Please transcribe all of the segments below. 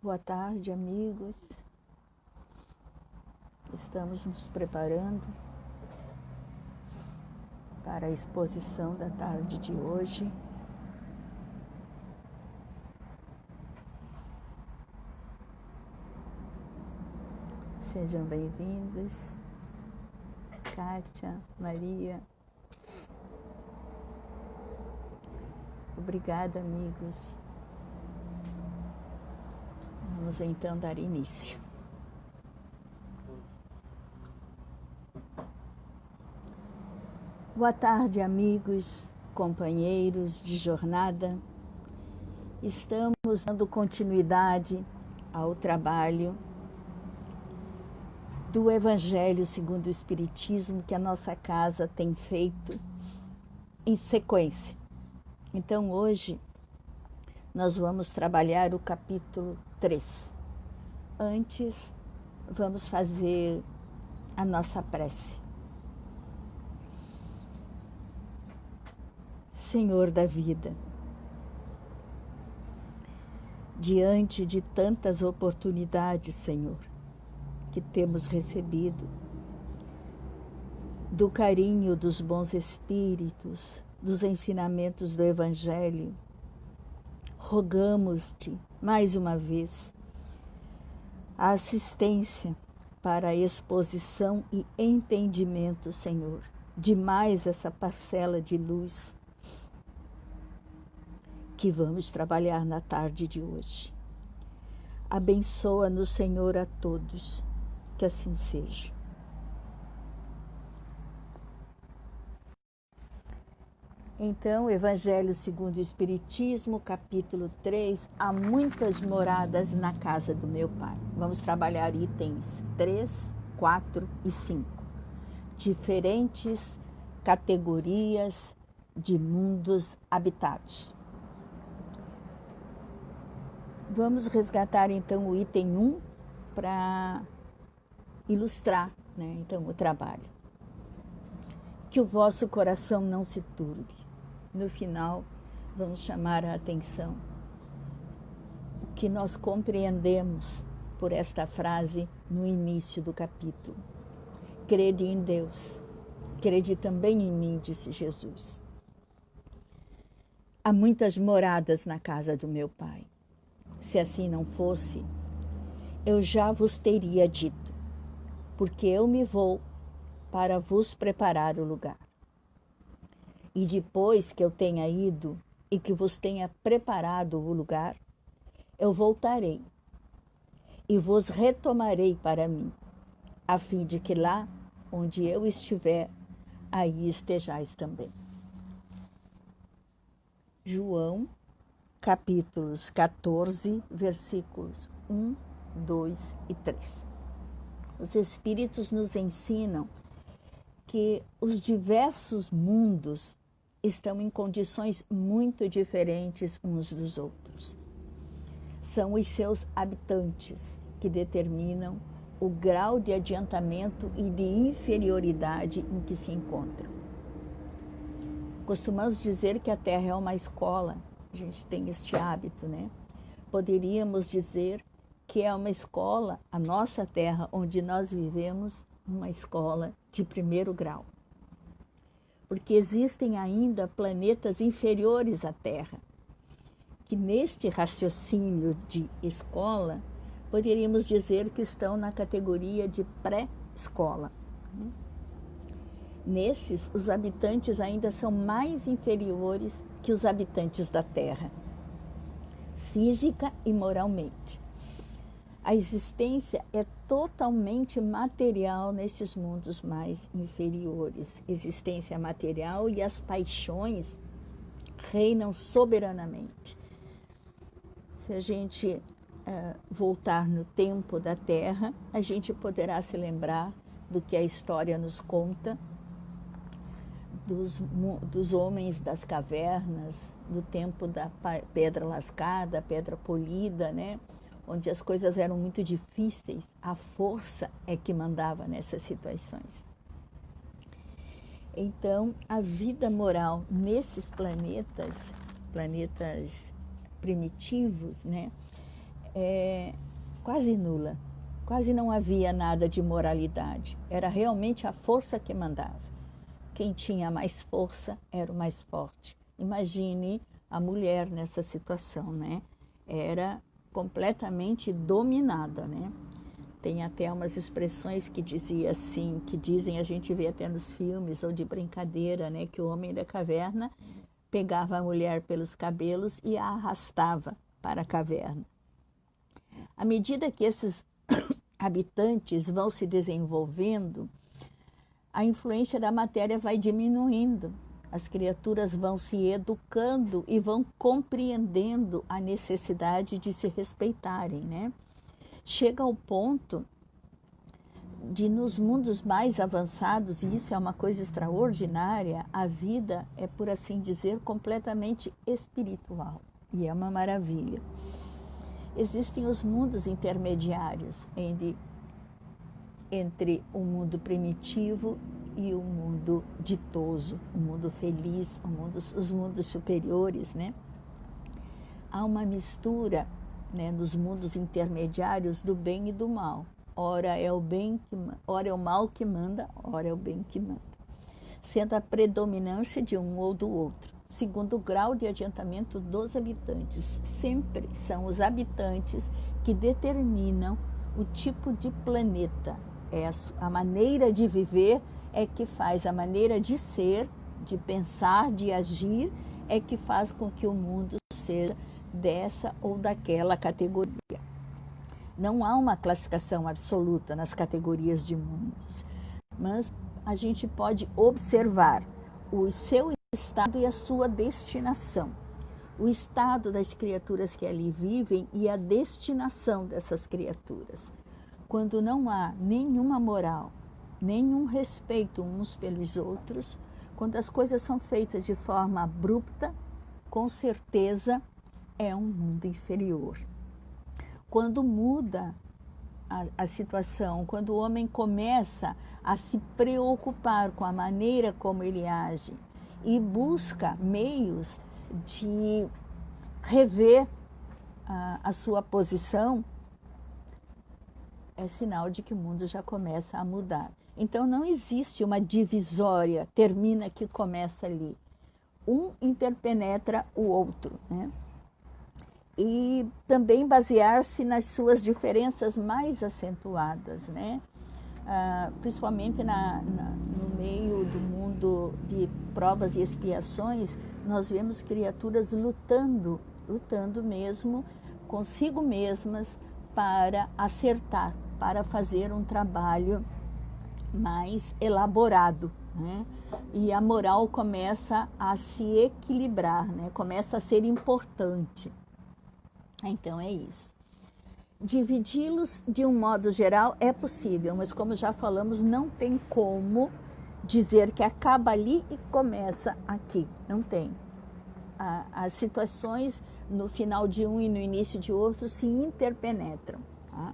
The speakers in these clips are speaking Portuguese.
Boa tarde, amigos. Estamos nos preparando para a exposição da tarde de hoje. Sejam bem-vindos, Kátia, Maria. Obrigada, amigos. Vamos então dar início. Boa tarde, amigos, companheiros de jornada. Estamos dando continuidade ao trabalho do Evangelho segundo o Espiritismo que a nossa casa tem feito em sequência. Então, hoje, nós vamos trabalhar o capítulo 3. Antes, vamos fazer a nossa prece. Senhor da vida, diante de tantas oportunidades, Senhor, que temos recebido, do carinho dos bons espíritos, dos ensinamentos do Evangelho, rogamos-te, mais uma vez, a assistência para a exposição e entendimento, Senhor, de mais essa parcela de luz que vamos trabalhar na tarde de hoje. Abençoa-nos, Senhor, a todos, que assim seja. Então, Evangelho segundo o Espiritismo, capítulo 3, há muitas moradas na casa do meu Pai. Vamos trabalhar itens 3, 4 e 5. Diferentes categorias de mundos habitados. Vamos resgatar então o item 1 para ilustrar, então, o trabalho. Que o vosso coração não se turbe. No final, vamos chamar a atenção o que nós compreendemos por esta frase no início do capítulo. Crede em Deus, crede também em mim, disse Jesus. Há muitas moradas na casa do meu Pai. Se assim não fosse, eu já vos teria dito, porque eu me vou para vos preparar o lugar. E depois que eu tenha ido e que vos tenha preparado o lugar, eu voltarei e vos retomarei para mim, a fim de que lá onde eu estiver, aí estejais também. João, capítulos 14, versículos 1, 2 e 3. Os Espíritos nos ensinam que os diversos mundos estão em condições muito diferentes uns dos outros. São os seus habitantes que determinam o grau de adiantamento e de inferioridade em que se encontram. Costumamos dizer que a Terra é uma escola. A gente tem este hábito, Poderíamos dizer que é uma escola, a nossa Terra, onde nós vivemos, uma escola de primeiro grau. Porque existem ainda planetas inferiores à Terra, que neste raciocínio de escola, poderíamos dizer que estão na categoria de pré-escola. Nesses, os habitantes ainda são mais inferiores que os habitantes da Terra, física e moralmente. A existência é totalmente material nesses mundos mais inferiores. Existência material e as paixões reinam soberanamente. Se a gente voltar no tempo da Terra, a gente poderá se lembrar do que a história nos conta, dos homens das cavernas, do tempo da pedra lascada, pedra polida, onde as coisas eram muito difíceis, a força é que mandava nessas situações. Então, a vida moral nesses planetas primitivos, quase nula. Quase não havia nada de moralidade. Era realmente a força que mandava. Quem tinha mais força era o mais forte. Imagine a mulher nessa situação, né? Era completamente dominada, né? Tem até umas expressões que dizia assim, que dizem, a gente vê até nos filmes ou de brincadeira, né? Que o homem da caverna pegava a mulher pelos cabelos e a arrastava para a caverna. À medida que esses habitantes vão se desenvolvendo, a influência da matéria vai diminuindo. As criaturas vão se educando e vão compreendendo a necessidade de se respeitarem, né? Chega ao ponto de, nos mundos mais avançados, e isso é uma coisa extraordinária, a vida é, por assim dizer, completamente espiritual. E é uma maravilha. Existem os mundos intermediários entre o mundo primitivo e o mundo ditoso, o mundo feliz, os mundos superiores, né? Há uma mistura, né, nos mundos intermediários do bem e do mal. Ora é o bem ora é o mal que manda, ora é o bem que manda. Sendo a predominância de um ou do outro, segundo o grau de adiantamento dos habitantes. Sempre são os habitantes que determinam o tipo de planeta. A maneira de viver é que faz, a maneira de ser, de pensar, de agir, é que faz com que o mundo seja dessa ou daquela categoria. Não há uma classificação absoluta nas categorias de mundos, mas a gente pode observar o seu estado e a sua destinação. O estado das criaturas que ali vivem e a destinação dessas criaturas. Quando não há nenhuma moral, nenhum respeito uns pelos outros, quando as coisas são feitas de forma abrupta, com certeza é um mundo inferior. Quando muda a situação, quando o homem começa a se preocupar com a maneira como ele age e busca meios de rever a sua posição, é sinal de que o mundo já começa a mudar. Então não existe uma divisória, termina aqui, começa ali. Um interpenetra o outro, né? E também basear-se nas suas diferenças mais acentuadas, né? Principalmente no meio do mundo de provas e expiações, nós vemos criaturas lutando mesmo consigo mesmas para acertar, para fazer um trabalho mais elaborado, né? E a moral começa a se equilibrar, né? Começa a ser importante. Então é isso. Dividi-los de um modo geral é possível, mas como já falamos, não tem como dizer que acaba ali e começa aqui. Não tem. As situações no final de um e no início de outro se interpenetram. Tá?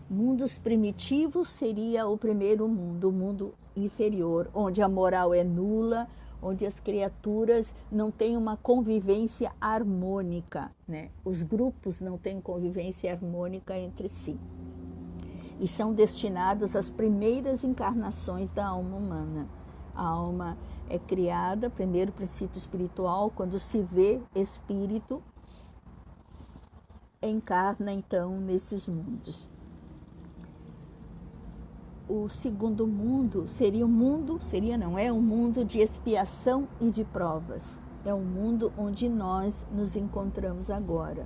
Mundos primitivos seria o primeiro mundo, o mundo inferior, onde a moral é nula, onde as criaturas não têm uma convivência harmônica, né? Os grupos não têm convivência harmônica entre si. E são destinados às primeiras encarnações da alma humana. A alma é criada, primeiro princípio espiritual, quando se vê espírito, encarna então nesses mundos. O segundo mundo seria um mundo de expiação e de provas. É um mundo onde nós nos encontramos agora,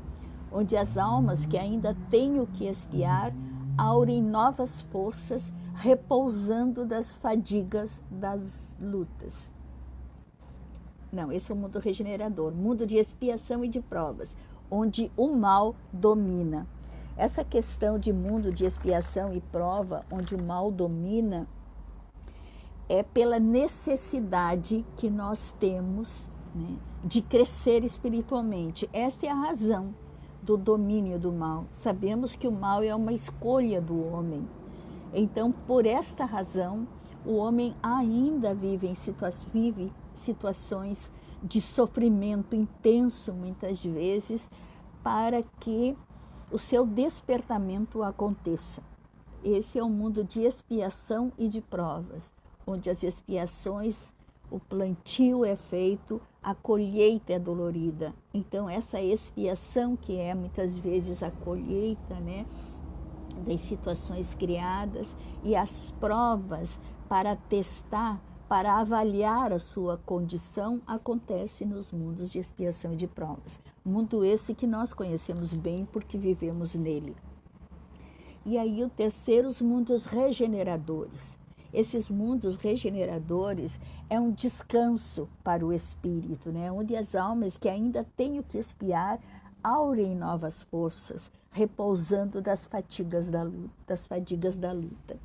onde as almas que ainda têm o que expiar aurem novas forças, repousando das fadigas das lutas. Não, esse é o mundo regenerador, mundo de expiação e de provas, onde o mal domina. Essa questão de mundo de expiação e prova, onde o mal domina, é pela necessidade que nós temos, né, de crescer espiritualmente. Essa é a razão do domínio do mal. Sabemos que o mal é uma escolha do homem. Então, por esta razão, o homem ainda vive situações de sofrimento intenso, muitas vezes, para que o seu despertamento aconteça. Esse é um mundo de expiação e de provas, onde as expiações, o plantio é feito, a colheita é dolorida. Então, essa expiação, que é muitas vezes a colheita, né, das situações criadas, e as provas para testar, para avaliar a sua condição, acontece nos mundos de expiação e de provas. Mundo esse que nós conhecemos bem porque vivemos nele. E aí o terceiro, os mundos regeneradores. Esses mundos regeneradores é um descanso para o espírito, né? Onde as almas que ainda têm o que expiar aurem novas forças, repousando das fadigas da luta.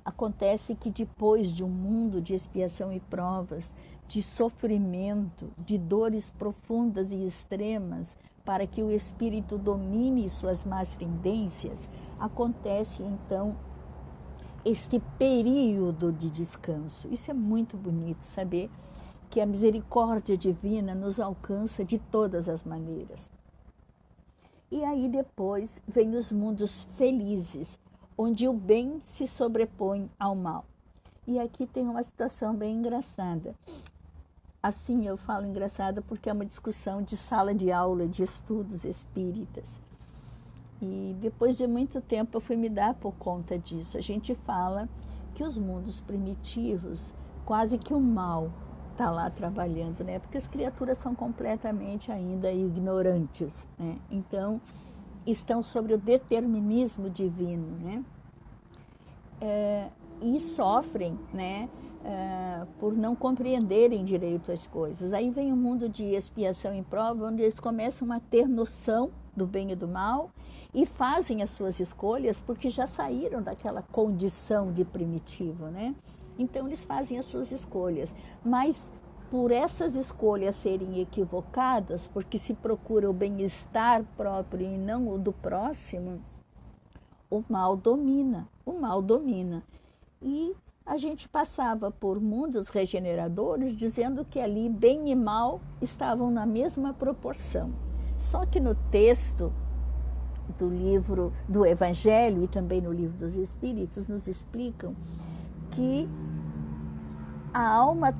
Acontece que depois de um mundo de expiação e provas, de sofrimento, de dores profundas e extremas, para que o espírito domine suas más tendências, acontece então este período de descanso. Isso é muito bonito, saber que a misericórdia divina nos alcança de todas as maneiras. E aí depois vem os mundos felizes, onde o bem se sobrepõe ao mal. E aqui tem uma situação bem engraçada. Assim, eu falo engraçada porque é uma discussão de sala de aula, de estudos espíritas. E depois de muito tempo eu fui me dar por conta disso. A gente fala que os mundos primitivos, quase que o mal está lá trabalhando, né? Porque as criaturas são completamente ainda ignorantes, né? Então, estão sobre o determinismo divino, né? E sofrem, né? Por não compreenderem direito as coisas. Aí vem um mundo de expiação e prova, onde eles começam a ter noção do bem e do mal e fazem as suas escolhas porque já saíram daquela condição de primitivo, né? Então eles fazem as suas escolhas, mas por essas escolhas serem equivocadas, porque se procura o bem-estar próprio e não o do próximo, o mal domina, E a gente passava por mundos regeneradores dizendo que ali bem e mal estavam na mesma proporção. Só que no texto do livro do Evangelho e também no livro dos Espíritos nos explicam que a alma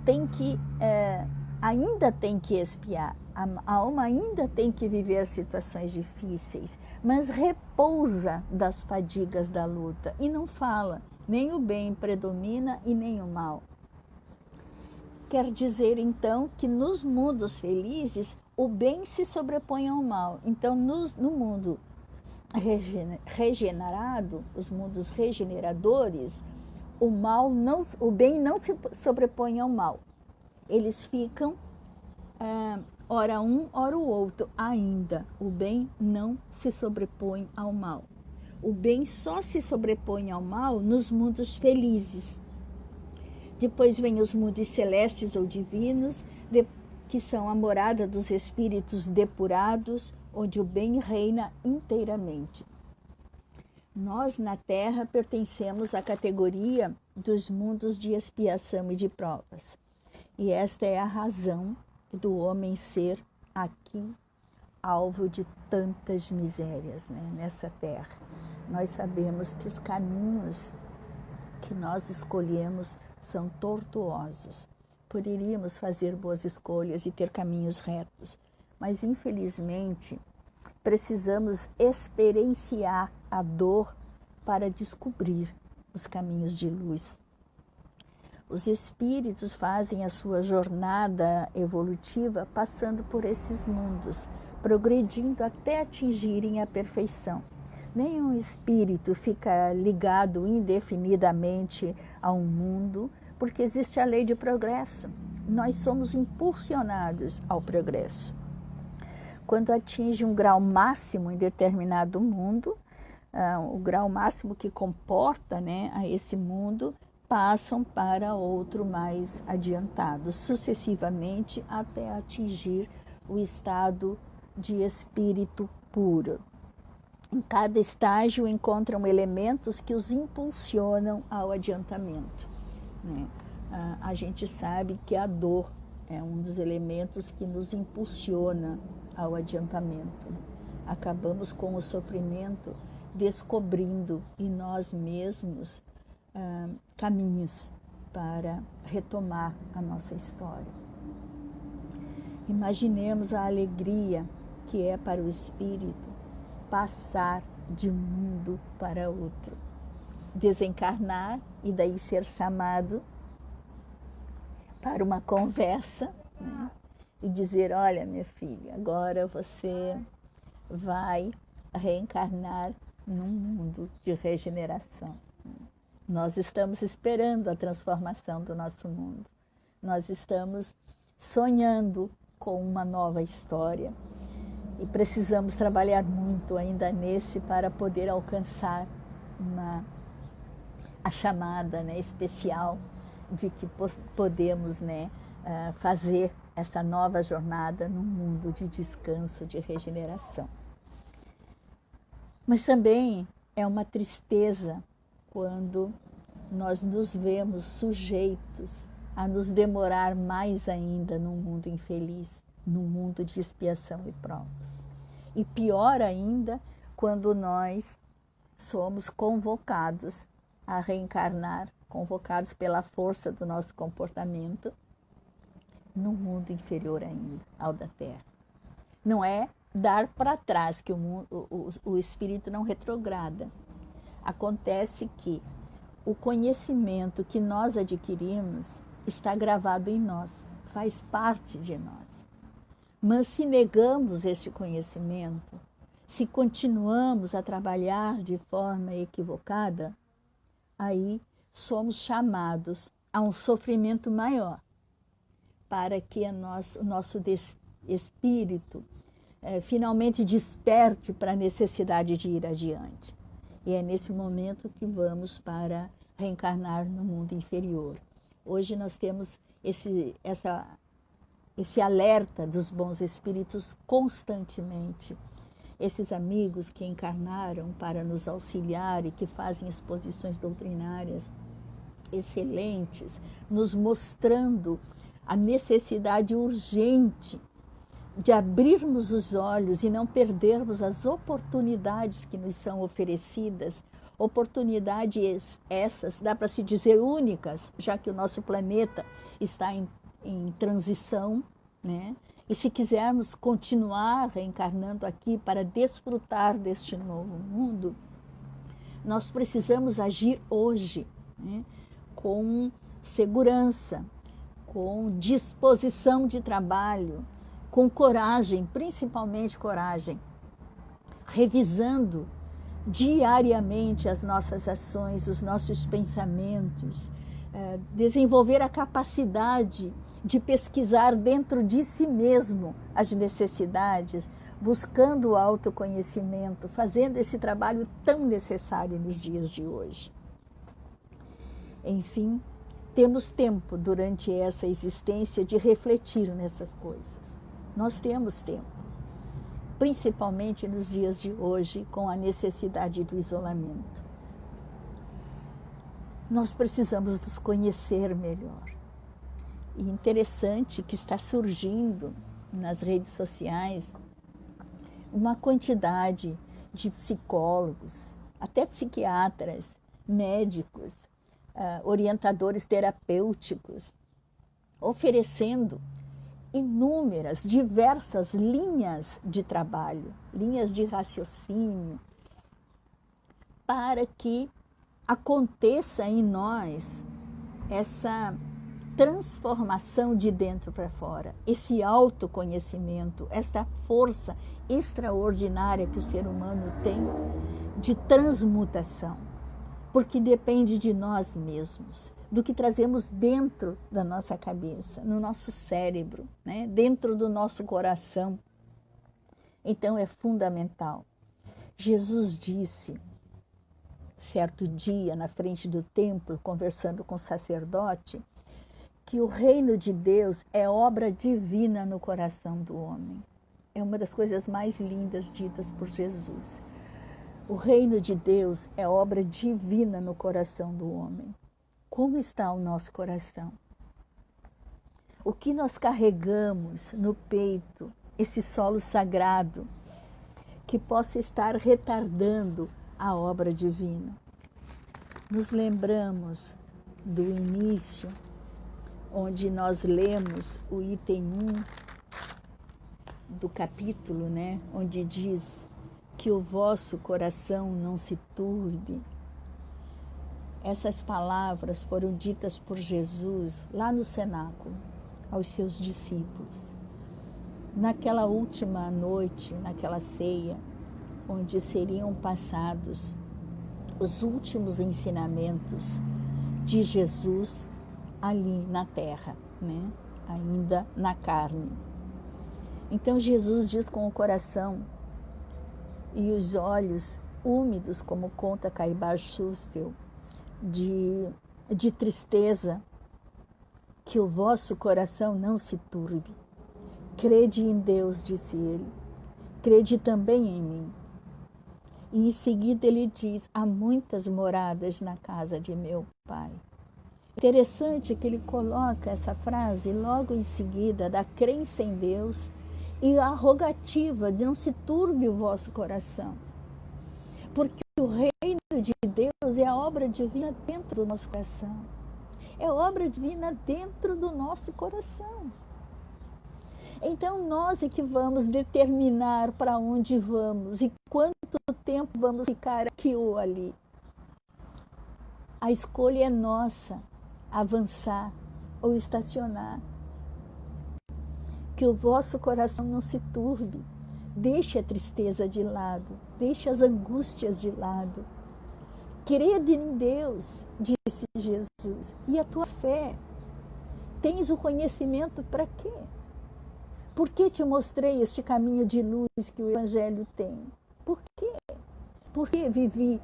ainda tem que expiar, a alma ainda tem que viver situações difíceis, mas repousa das fadigas da luta e não fala. Nem o bem predomina e nem o mal. Quer dizer, então, que nos mundos felizes, o bem se sobrepõe ao mal. Então, no mundo regenerado, os mundos regeneradores, o bem não se sobrepõe ao mal. Eles ficam, ora um, ora o outro. Ainda, o bem não se sobrepõe ao mal. O bem só se sobrepõe ao mal nos mundos felizes. Depois vem os mundos celestes ou divinos, que são a morada dos espíritos depurados, onde o bem reina inteiramente. Nós, na Terra, pertencemos à categoria dos mundos de expiação e de provas. E esta é a razão do homem ser aqui alvo de tantas misérias, né, nessa terra. Nós sabemos que os caminhos que nós escolhemos são tortuosos. Poderíamos fazer boas escolhas e ter caminhos retos, mas infelizmente precisamos experienciar a dor para descobrir os caminhos de luz. Os espíritos fazem a sua jornada evolutiva passando por esses mundos, progredindo até atingirem a perfeição. Nenhum espírito fica ligado indefinidamente a um mundo, porque existe a lei de progresso. Nós somos impulsionados ao progresso. Quando atinge um grau máximo em determinado mundo, o grau máximo que comporta, né, a esse mundo, passam para outro mais adiantado, sucessivamente até atingir o estado de espírito puro. Em cada estágio encontram elementos que os impulsionam ao adiantamento, né? A gente sabe que a dor é um dos elementos que nos impulsiona ao adiantamento. acabamos com o sofrimento descobrindo em nós mesmos caminhos para retomar a nossa história. Imaginemos a alegria que é para o espírito passar de um mundo para outro, desencarnar e daí ser chamado para uma conversa, né? E dizer: olha, minha filha, agora você vai reencarnar num mundo de regeneração. Nós estamos esperando a transformação do nosso mundo. Nós estamos sonhando com uma nova história e precisamos trabalhar muito ainda nesse para poder alcançar a chamada, né, especial de que podemos, né, fazer essa nova jornada num mundo de descanso, de regeneração. Mas também é uma tristeza quando nós nos vemos sujeitos a nos demorar mais ainda num mundo infeliz, num mundo de expiação e provas. E pior ainda, quando nós somos convocados a reencarnar, convocados pela força do nosso comportamento, num mundo inferior ainda ao da Terra. Não é dar para trás, que o espírito não retrograda. Acontece que o conhecimento que nós adquirimos está gravado em nós, faz parte de nós. Mas se negamos este conhecimento, se continuamos a trabalhar de forma equivocada, aí somos chamados a um sofrimento maior, para que o nosso espírito finalmente desperte para a necessidade de ir adiante. E é nesse momento que vamos para reencarnar no mundo inferior. Hoje nós temos esse alerta dos bons espíritos constantemente. Esses amigos que encarnaram para nos auxiliar e que fazem exposições doutrinárias excelentes, nos mostrando a necessidade urgente de abrirmos os olhos e não perdermos as oportunidades que nos são oferecidas, oportunidades essas, dá para se dizer únicas, já que o nosso planeta está em transição, né? E se quisermos continuar reencarnando aqui para desfrutar deste novo mundo, nós precisamos agir hoje, né? Com segurança, com disposição de trabalho, com coragem, principalmente coragem, revisando diariamente as nossas ações, os nossos pensamentos, desenvolver a capacidade de pesquisar dentro de si mesmo as necessidades, buscando o autoconhecimento, fazendo esse trabalho tão necessário nos dias de hoje. Enfim, temos tempo durante essa existência de refletir nessas coisas. Nós temos tempo, principalmente nos dias de hoje, com a necessidade do isolamento. Nós precisamos nos conhecer melhor. E interessante que está surgindo nas redes sociais uma quantidade de psicólogos, até psiquiatras, médicos, orientadores terapêuticos, oferecendo inúmeras, diversas linhas de trabalho, linhas de raciocínio, para que aconteça em nós essa transformação de dentro para fora, esse autoconhecimento, esta força extraordinária que o ser humano tem de transmutação, porque depende de nós mesmos, do que trazemos dentro da nossa cabeça, no nosso cérebro, né? Dentro do nosso coração. Então é fundamental. Jesus disse, certo dia, na frente do templo, conversando com o sacerdote, que o reino de Deus é obra divina no coração do homem. É uma das coisas mais lindas ditas por Jesus. O reino de Deus é obra divina no coração do homem. Como está o nosso coração? O que nós carregamos no peito, esse solo sagrado, que possa estar retardando a obra divina. Nos lembramos do início, onde nós lemos o item 1 do capítulo, né? Onde diz que o vosso coração não se turbe. Essas palavras foram ditas por Jesus lá no cenáculo, aos seus discípulos. Naquela última noite, naquela ceia, onde seriam passados os últimos ensinamentos de Jesus ali na terra, né? Ainda na carne. Então Jesus diz com o coração e os olhos úmidos, como conta Caibar Schustel, de tristeza, que o vosso coração não se turbe. Crede em Deus, disse ele, crede também em mim. E em seguida ele diz, há muitas moradas na casa de meu Pai. Interessante que ele coloca essa frase logo em seguida da crença em Deus e a rogativa de não se turbe o vosso coração. Porque o reino de Deus é a obra divina dentro do nosso coração. É obra divina dentro do nosso coração. Então nós é que vamos determinar para onde vamos e quanto tempo vamos ficar aqui ou ali. A escolha é nossa, avançar ou estacionar. Que o vosso coração não se turbe. Deixe a tristeza de lado, deixe as angústias de lado. Crede em Deus, disse Jesus. E a tua fé? Tens o conhecimento para quê? Por que te mostrei este caminho de luz que o Evangelho tem? Por quê? Por que vivi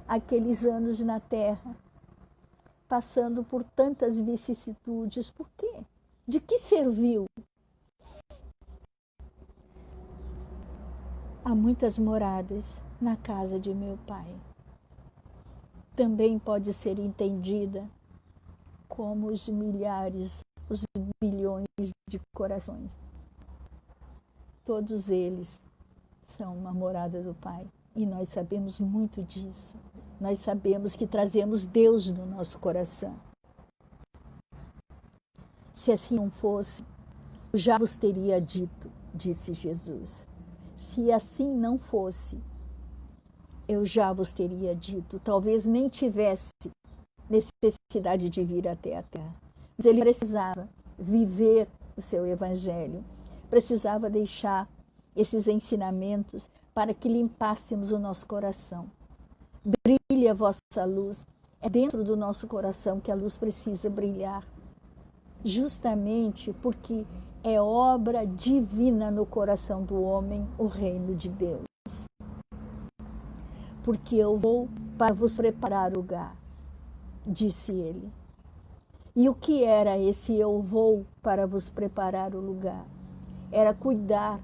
aqueles anos na terra, passando por tantas vicissitudes? Por quê? De que serviu? Há muitas moradas na casa de meu Pai. Também pode ser entendida como os milhares, os bilhões de corações. Todos eles são uma morada do Pai. E nós sabemos muito disso. Nós sabemos que trazemos Deus no nosso coração. Se assim não fosse, eu já vos teria dito, disse Jesus. Se assim não fosse, eu já vos teria dito. Talvez nem tivesse necessidade de vir até a terra. Mas ele precisava viver o seu evangelho. Precisava deixar esses ensinamentos para que limpássemos o nosso coração. Brilhe a vossa luz. É dentro do nosso coração que a luz precisa brilhar. Justamente porque é obra divina no coração do homem o reino de Deus. Porque eu vou para vos preparar lugar, disse ele. E o que era esse eu vou para vos preparar o lugar? Era cuidar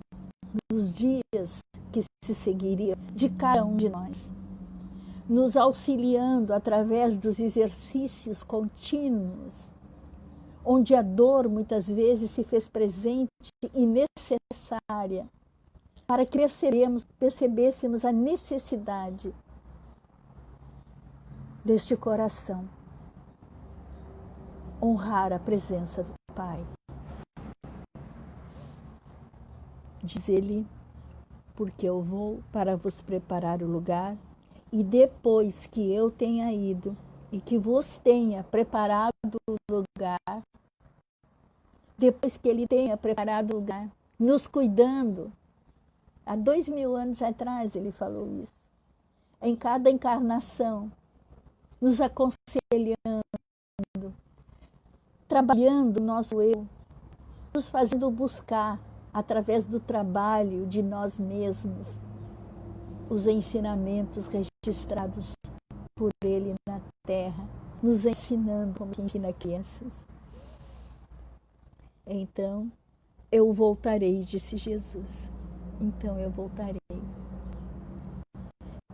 dos dias que se seguiriam de cada um de nós, nos auxiliando através dos exercícios contínuos, onde a dor muitas vezes se fez presente e necessária, para que percebêssemos a necessidade deste coração, honrar a presença do Pai. Diz ele, porque eu vou para vos preparar o lugar, e depois que eu tenha ido e que vos tenha preparado o lugar, depois que ele tenha preparado o lugar, nos cuidando, há 2000 anos atrás ele falou isso, em cada encarnação, nos aconselhando, trabalhando o nosso eu, nos fazendo buscar, através do trabalho de nós mesmos, os ensinamentos registrados por ele na terra, nos ensinando como ensina crianças. Então, eu voltarei, disse Jesus. Então eu voltarei.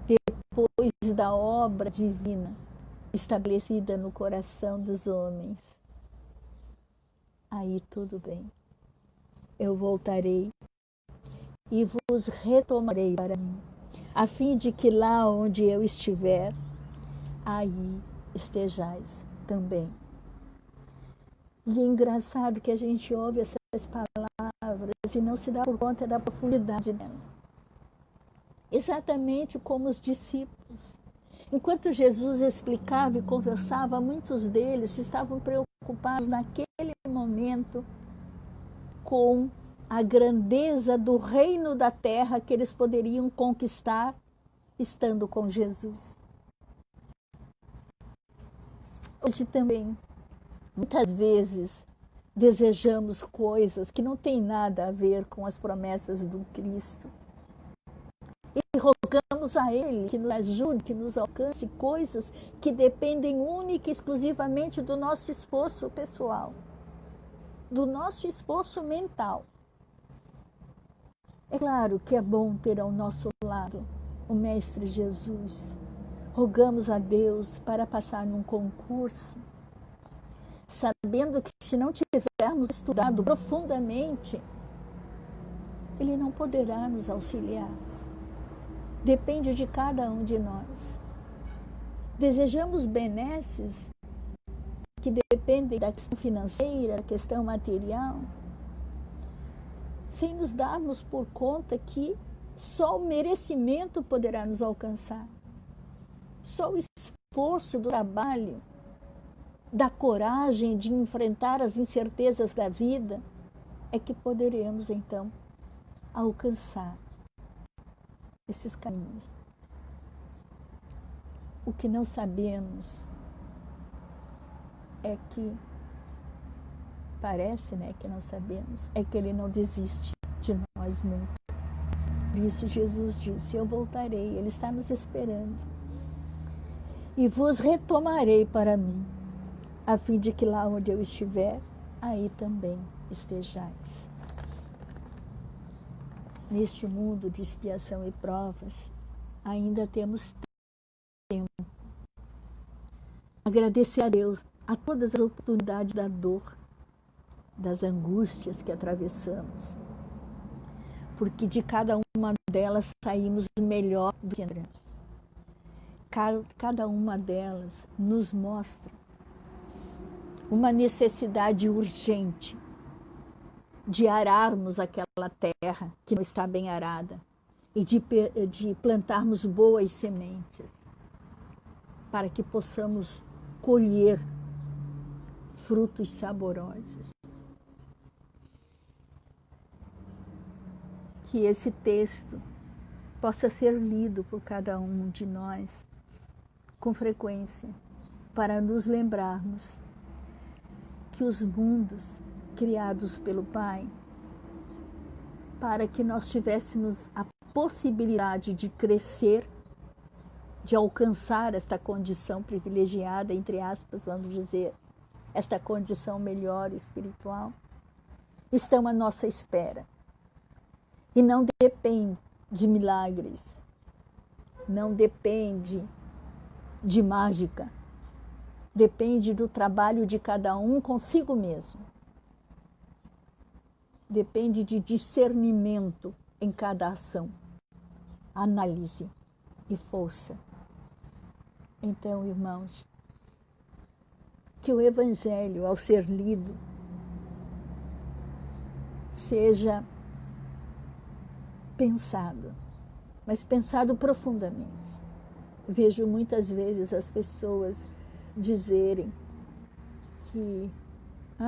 Depois da obra divina estabelecida no coração dos homens, aí tudo bem. Eu voltarei e vos retomarei para mim, a fim de que lá onde eu estiver, aí estejais também. E é engraçado que a gente ouve essas palavras e não se dá por conta da profundidade dela. Exatamente como os discípulos. Enquanto Jesus explicava e conversava, muitos deles estavam preocupados naquele momento com a grandeza do reino da terra que eles poderiam conquistar estando com Jesus. Hoje também, muitas vezes, desejamos coisas que não têm nada a ver com as promessas do Cristo. E rogamos a Ele que nos ajude, que nos alcance coisas que dependem única e exclusivamente do nosso esforço pessoal, do nosso esforço mental. É claro que é bom ter ao nosso lado o Mestre Jesus. Rogamos a Deus para passar num concurso, sabendo que se não tivermos estudado profundamente, Ele não poderá nos auxiliar. Depende de cada um de nós. Desejamos benesses que dependem da questão financeira, da questão material, sem nos darmos por conta que só o merecimento poderá nos alcançar. Só o esforço do trabalho, da coragem de enfrentar as incertezas da vida, é que poderemos, então, alcançar esses caminhos. O que não sabemos é que, parece, né, que não sabemos, é que Ele não desiste de nós nunca. Por isso Jesus disse, eu voltarei, Ele está nos esperando. E vos retomarei para mim, a fim de que lá onde eu estiver, aí também estejais. Neste mundo de expiação e provas, ainda temos tempo. Agradecer a Deus a todas as oportunidades da dor, das angústias que atravessamos, porque de cada uma delas saímos melhor do que entramos. Cada uma delas nos mostra uma necessidade urgente de ararmos aquela terra que não está bem arada e de plantarmos boas sementes para que possamos colher frutos saborosos. Que esse texto possa ser lido por cada um de nós com frequência, para nos lembrarmos que os mundos criados pelo Pai, para que nós tivéssemos a possibilidade de crescer, de alcançar esta condição privilegiada, entre aspas, vamos dizer, esta condição melhor espiritual, estão à nossa espera. E não depende de milagres, não depende de mágica, depende do trabalho de cada um consigo mesmo. Depende de discernimento em cada ação, análise e força. Então, irmãos, que o Evangelho, ao ser lido, seja pensado, mas pensado profundamente. Vejo muitas vezes as pessoas dizerem que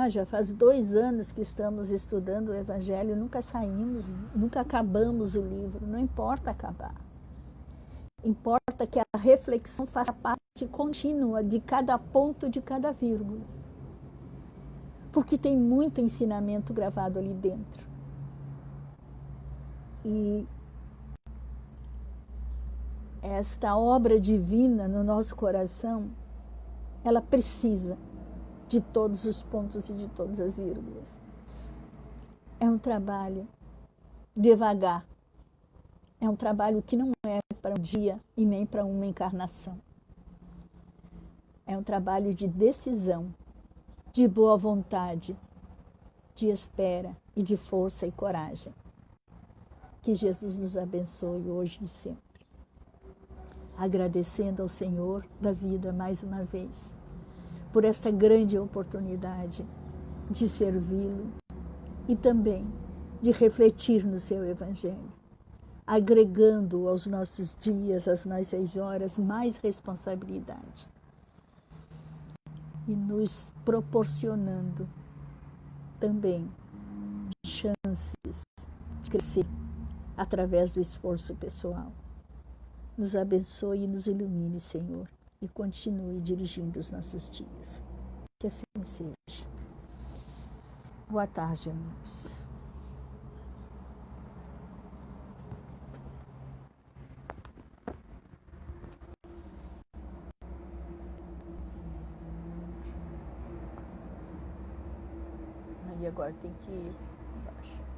já faz 2 anos que estamos estudando o Evangelho, nunca saímos, nunca acabamos o livro. Não importa acabar. Importa que a reflexão faça parte contínua de cada ponto, de cada vírgula. Porque tem muito ensinamento gravado ali dentro. E esta obra divina no nosso coração, ela precisa de todos os pontos e de todas as vírgulas. É um trabalho devagar. É um trabalho que não é para um dia e nem para uma encarnação. É um trabalho de decisão, de boa vontade, de espera e de força e coragem. Que Jesus nos abençoe hoje e sempre. Agradecendo ao Senhor da vida mais uma vez, por esta grande oportunidade de servi-lo e também de refletir no seu Evangelho, agregando aos nossos dias, às nossas horas, mais responsabilidade e nos proporcionando também chances de crescer através do esforço pessoal. Nos abençoe e nos ilumine, Senhor, e continue dirigindo os nossos dias. Que assim seja. Boa tarde, amigos. Aí agora tem que ir embaixo.